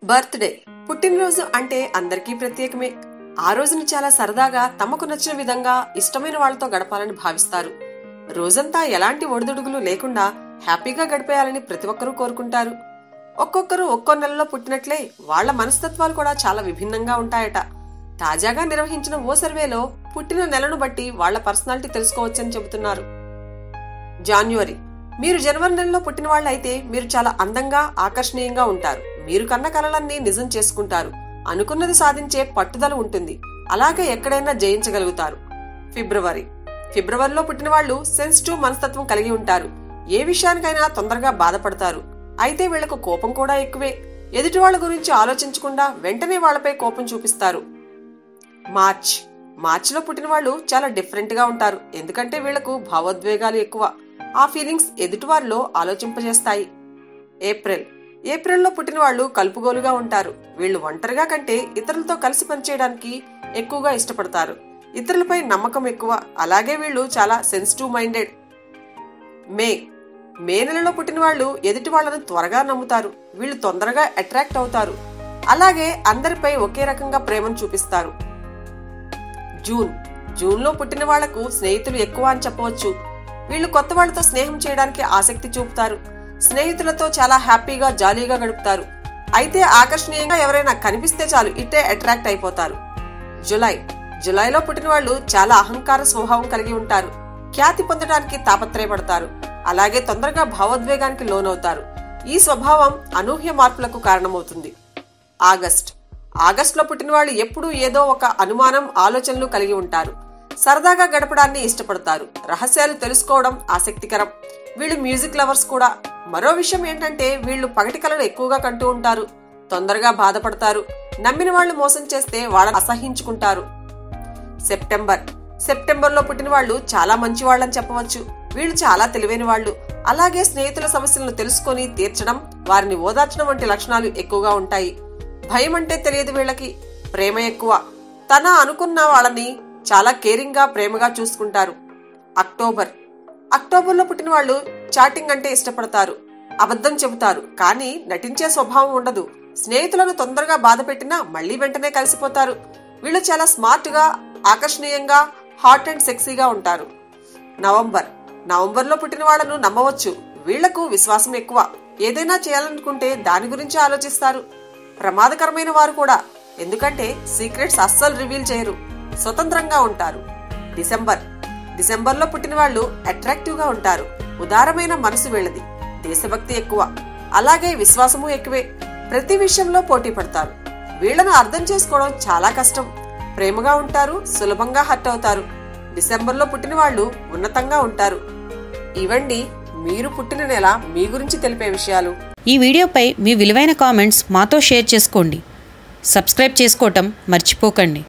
Birthday పుట్టినరోజు అంటే అందరికీ ప్రత్యేకమే. ఆ రోజుని చాలా సరదాగా తమకు నచ్చిన విధంగా ఇష్టమైన వాళ్లతో గడపాలని భావిస్తారు. రోజంతా ఎలాంటి ఒడిదుడుగులు లేకుండా హ్యాపీగా గడిపేయాలని ప్రతి ఒక్కరూ కోరుకుంటారు. ఒక్కొక్కరు ఒక్కో నెలలో పుట్టినట్లే వాళ్ల మనస్తత్వాలు కూడా చాలా విభిన్నంగా ఉంటాయట. తాజాగా నిర్వహించిన ఓ సర్వేలో పుట్టిన నెలను బట్టి వాళ్ల పర్సనాలిటీ తెలుసుకోవచ్చని చెబుతున్నారు. జాన్యువరి. మీరు జనవరి నెలలో పుట్టిన వాళ్ళైతే మీరు చాలా అందంగా ఆకర్షణీయంగా ఉంటారు. మీరు కన్న కలలన్నీ నిజం చేసుకుంటారు. అనుకున్నది సాధించే పట్టుదల ఉంటుంది. అలాగే ఎక్కడైనా జయించగలుగుతారు. ఫిబ్రవరిలో పుట్టిన వాళ్ళు సెన్సిటివ్ మనస్తత్వం కలిగి ఉంటారు. ఏ విషయానికైనా తొందరగా బాధపడతారు. అయితే వీళ్లకు కోపం కూడా ఎక్కువే. ఎదుటి వాళ్ల గురించి ఆలోచించకుండా వెంటనే వాళ్లపై కోపం చూపిస్తారు. మార్చిలో పుట్టిన వాళ్ళు చాలా డిఫరెంట్ గా ఉంటారు. ఎందుకంటే వీళ్లకు భావోద్వేగాలు ఎక్కువ. ఆ ఫీలింగ్స్ ఎదుటివారిలో ఆలోచింపజేస్తాయి. ఏప్రిల్లో పుట్టిన వాళ్ళు కలుపుగోలుగా ఉంటారు. వీళ్లు ఒంటరిగా కంటే ఇతరులతో కలిసి పనిచేయడానికి ఎక్కువగా ఇష్టపడతారు. ఇతరులపై నమ్మకం ఎక్కువ. అలాగే వీళ్లు చాలా సెన్సిటివ్ మైండెడ్. మే నెలలో పుట్టిన వాళ్ళు ఎదుటి వాళ్లను త్వరగా నమ్ముతారు. వీళ్లు తొందరగా అట్రాక్ట్ అవుతారు. అలాగే అందరిపై ఒకే రకంగా ప్రేమను చూపిస్తారు. జూన్లో పుట్టిన వాళ్లకు స్నేహితులు ఎక్కువ అని చెప్పవచ్చు. వీళ్లు కొత్త వాళ్లతో స్నేహం చేయడానికి ఆసక్తి చూపుతారు. స్నేహితులతో చాలా హ్యాపీగా జాలీగా గడుపుతారు. అయితే ఆకర్షణీయంగా ఎవరైనా కనిపిస్తే చాలు ఇట్టే అట్రాక్ట్ అయిపోతారు. జులైలో పుట్టిన వాళ్ళు చాలా అహంకార స్వభావం కలిగి ఉంటారు. ఖ్యాతి పొందడానికి తాపత్రయపడతారు. అలాగే తొందరగా భావోద్వేగానికి లోనవుతారు. ఈ స్వభావం అనూహ్య మార్పులకు కారణమవుతుంది. ఆగస్టులో పుట్టిన వాళ్ళు ఎప్పుడూ ఏదో ఒక అనుమానం ఆలోచనలు కలిగి ఉంటారు. సరదాగా గడపడాన్ని ఇష్టపడతారు. రహస్యాలు తెలుసుకోవడం ఆసక్తికరం. వీళ్ళు మ్యూజిక్ లవర్స్ కూడా. మరో విషయం ఏంటంటే వీళ్ళు పగటి కలలు ఎక్కువగా కంటూ ఉంటారు. తొందరగా బాధపడతారు. నమ్మిన వాళ్లు మోసం చేస్తే వాళ్ళని అసహించుకుంటారు. సెప్టెంబర్లో పుట్టిన వాళ్ళు చాలా మంచి వాళ్ళని చెప్పవచ్చు. వీళ్ళు చాలా తెలివైన వాళ్ళు. అలాగే స్నేహితుల సమస్యలను తెలుసుకొని తీర్చడం, వారిని ఓదార్చడం వంటి లక్షణాలు ఎక్కువగా ఉంటాయి. భయం అంటే తెలియదు వీళ్ళకి. ప్రేమ ఎక్కువ. తన అనుకున్న వాళ్ళని చాలా కేరింగ్ గా ప్రేమగా చూసుకుంటారు. అక్టోబర్లో పుట్టిన వాళ్ళు చాటింగ్ అంటే ఇష్టపడతారు. అబద్ధం చెబుతారు. కానీ నటించే స్వభావం ఉండదు. స్నేహితులను తొందరగా బాధ పెట్టినా మళ్లీ వెంటనే కలిసిపోతారు. వీళ్ళు చాలా స్మార్ట్ గా, ఆకర్షణీయంగా, హాట్ అండ్ సెక్సీగా ఉంటారు. నవంబర్లో పుట్టిన వాళ్లను నమ్మవచ్చు. వీళ్లకు విశ్వాసం ఎక్కువ. ఏదైనా చేయాలనుకుంటే దాని గురించి ఆలోచిస్తారు. ప్రమాదకరమైన వారు కూడా. ఎందుకంటే సీక్రెట్స్ అస్సలు రివీల్ చేయరు. స్వతంత్రంగా ఉంటారు. డిసెంబర్లో పుట్టిన వాళ్ళు అట్రాక్టివ్ గా ఉంటారు. ఉదారమైన మనసు వీళ్ళది. దేశభక్తి ఎక్కువ. అలాగే విశ్వాసము ఎక్కువే. ప్రతి విషయంలో పోటీ పడతారు. వీళ్లను అర్థం చేసుకోవడం చాలా కష్టం. ప్రేమగా ఉంటారు. సులభంగా హర్ట్ అవుతారు. డిసెంబర్లో పుట్టిన వాళ్ళు ఉన్నతంగా ఉంటారు. ఇవండి మీరు పుట్టిన నెల మీ గురించి తెలిపే విషయాలు. ఈ వీడియోపై మీ విలువైన కామెంట్స్ మాతో షేర్ చేసుకోండి. సబ్స్క్రైబ్ చేసుకోవటం మర్చిపోకండి.